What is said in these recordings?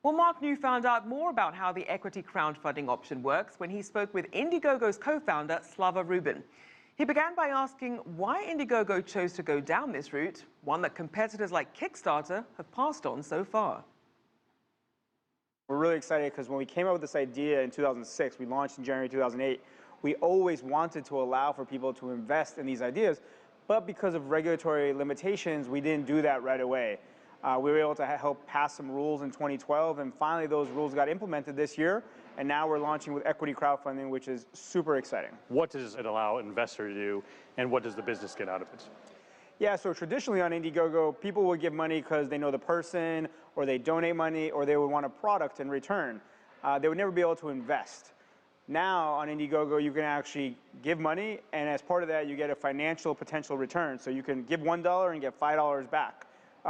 Well, Mark New found out more about how the equity crowdfunding option works when he spoke with Indiegogo's co-founder, Slava Rubin. He began by asking why Indiegogo chose to go down this route, one that competitors like Kickstarter have passed on so far. We're really excited because when we came up with this idea in 2006, we launched in January 2008, we always wanted to allow for people to invest in these ideas, but because of regulatory limitations, we didn't do that right away. We were able to help pass some rules in 2012, and finally those rules got implemented this year, and now we're launching with equity crowdfunding, which is super exciting. What does it allow an investor to do, and what does the business get out of it? Yeah, so traditionally on Indiegogo, people would give money because they know the person, or they donate money, or they would want a product in return. They would never be able to invest. Now on Indiegogo, you can actually give money, and as part of that, you get a financial potential return. So you can give $1 and get $5 back,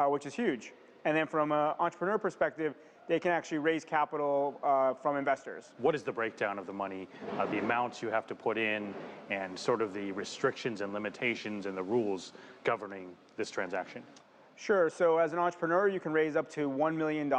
which is huge. And then from an entrepreneur perspective, they can actually raise capital from investors. What is the breakdown of the money, the amounts you have to put in, and sort of the restrictions and limitations and the rules governing this transaction? Sure, so as an entrepreneur, you can raise up to $1 million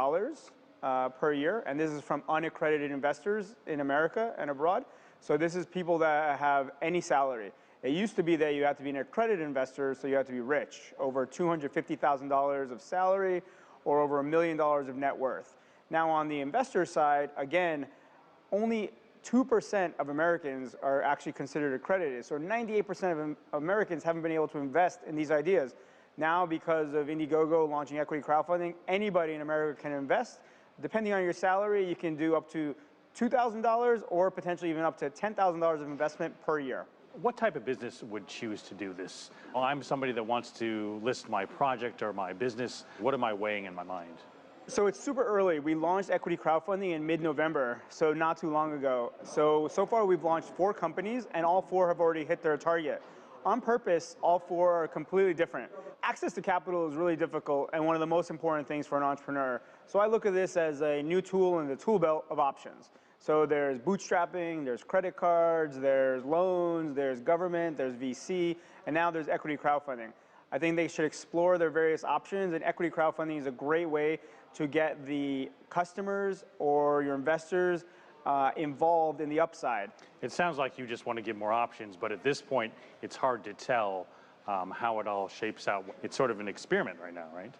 per year, and this is from unaccredited investors in America and abroad. So this is people that have any salary. It used to be that you had to be an accredited investor, so you had to be rich, over $250,000 of salary or over $1 million of net worth. Now on the investor side, again, only 2% of Americans are actually considered accredited. So 98% of Americans haven't been able to invest in these ideas. Now, because of Indiegogo launching equity crowdfunding, anybody in America can invest. Depending on your salary, you can do up to $2,000 or potentially even up to $10,000 of investment per year. What type of business would choose to do this? Well, I'm somebody that wants to list my project or my business. What am I weighing in my mind? So it's super early. We launched equity crowdfunding in mid-November, so not too long ago. So far we've launched 4 companies, and all 4 have already hit their target. On purpose, all 4 are completely different. Access to capital is really difficult and one of the most important things for an entrepreneur. So I look at this as a new tool in the tool belt of options. So there's bootstrapping, there's credit cards, there's loans, there's government, there's VC, and now there's equity crowdfunding. I think they should explore their various options, and equity crowdfunding is a great way to get the customers or your investors involved in the upside. It sounds like you just want to give more options, but at this point, it's hard to tell how it all shapes out. It's sort of an experiment right now, right?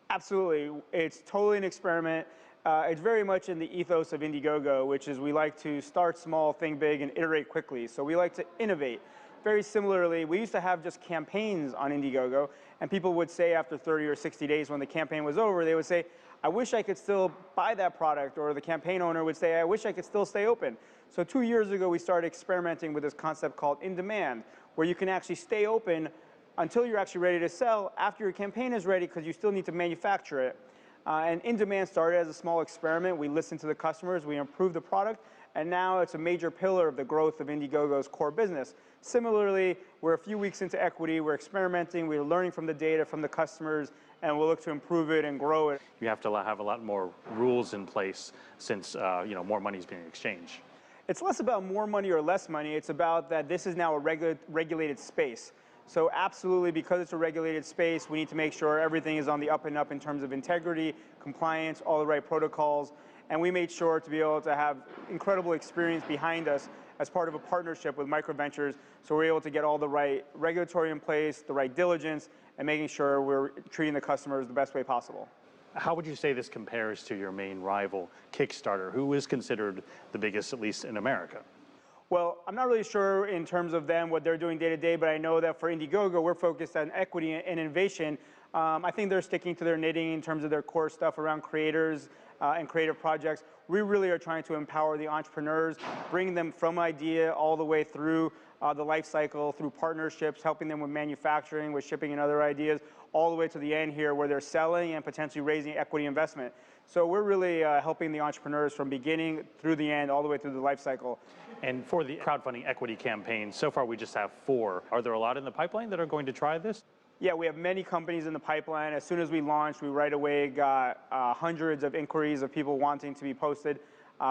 Absolutely. It's totally an experiment. It's very much in the ethos of Indiegogo, which is we like to start small, think big, and iterate quickly. So we like to innovate. Very similarly, we used to have just campaigns on Indiegogo, and people would say after 30 or 60 days when the campaign was over, they would say, I wish I could still buy that product, or the campaign owner would say, I wish I could still stay open. So 2 years ago, we started experimenting with this concept called in demand, where you can actually stay open until you're actually ready to sell after your campaign is ready, because you still need to manufacture it. And in demand started as a small experiment. We listened to the customers, we improved the product, and now it's a major pillar of the growth of Indiegogo's core business. Similarly, we're a few weeks into equity, we're experimenting, we're learning from the data from the customers, and we'll look to improve it and grow it. You have to have a lot more rules in place since more money is being exchanged. It's less about more money or less money, it's about that this is now a regulated space. So absolutely, because it's a regulated space, we need to make sure everything is on the up and up in terms of integrity, compliance, all the right protocols, and we made sure to be able to have incredible experience behind us as part of a partnership with microventures, so we're able to get all the right regulatory in place, the right diligence, and making sure we're treating the customers the best way possible. How would you say this compares to your main rival, Kickstarter, who is considered the biggest, at least in America? Well, I'm not really sure in terms of them, what they're doing day to day, but I know that for Indiegogo, we're focused on equity and innovation. I think they're sticking to their knitting in terms of their core stuff around creators and creative projects. We really are trying to empower the entrepreneurs, bring them from idea all the way through the life cycle, through partnerships, helping them with manufacturing, with shipping and other ideas, all the way to the end here where they're selling and potentially raising equity investment. So we're really helping the entrepreneurs from beginning through the end, all the way through the life cycle. And for the crowdfunding equity campaign, so far we just have 4. Are there a lot in the pipeline that are going to try this? Yeah, we have many companies in the pipeline. As soon as we launched, we right away got hundreds of inquiries of people wanting to be posted.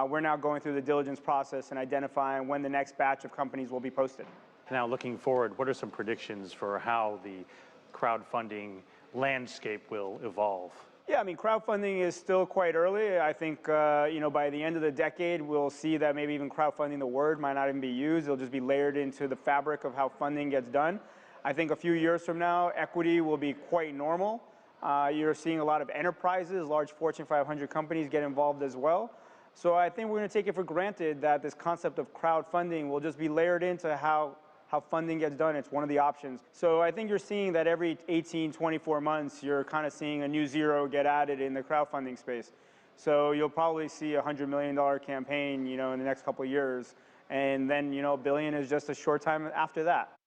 We're now going through the diligence process and identifying when the next batch of companies will be posted. Now, looking forward, what are some predictions for how the crowdfunding landscape will evolve? Yeah, I mean, crowdfunding is still quite early. I think, by the end of the decade, we'll see that maybe even crowdfunding, the word, might not even be used. It'll just be layered into the fabric of how funding gets done. I think a few years from now, equity will be quite normal. You're seeing a lot of enterprises, large Fortune 500 companies get involved as well. So I think we're going to take it for granted that this concept of crowdfunding will just be layered into how funding gets done. It's one of the options. So I think you're seeing that every 18, 24 months, you're kind of seeing a new zero get added in the crowdfunding space. So you'll probably see a $100 million campaign, in the next couple of years. And then, $1 billion is just a short time after that.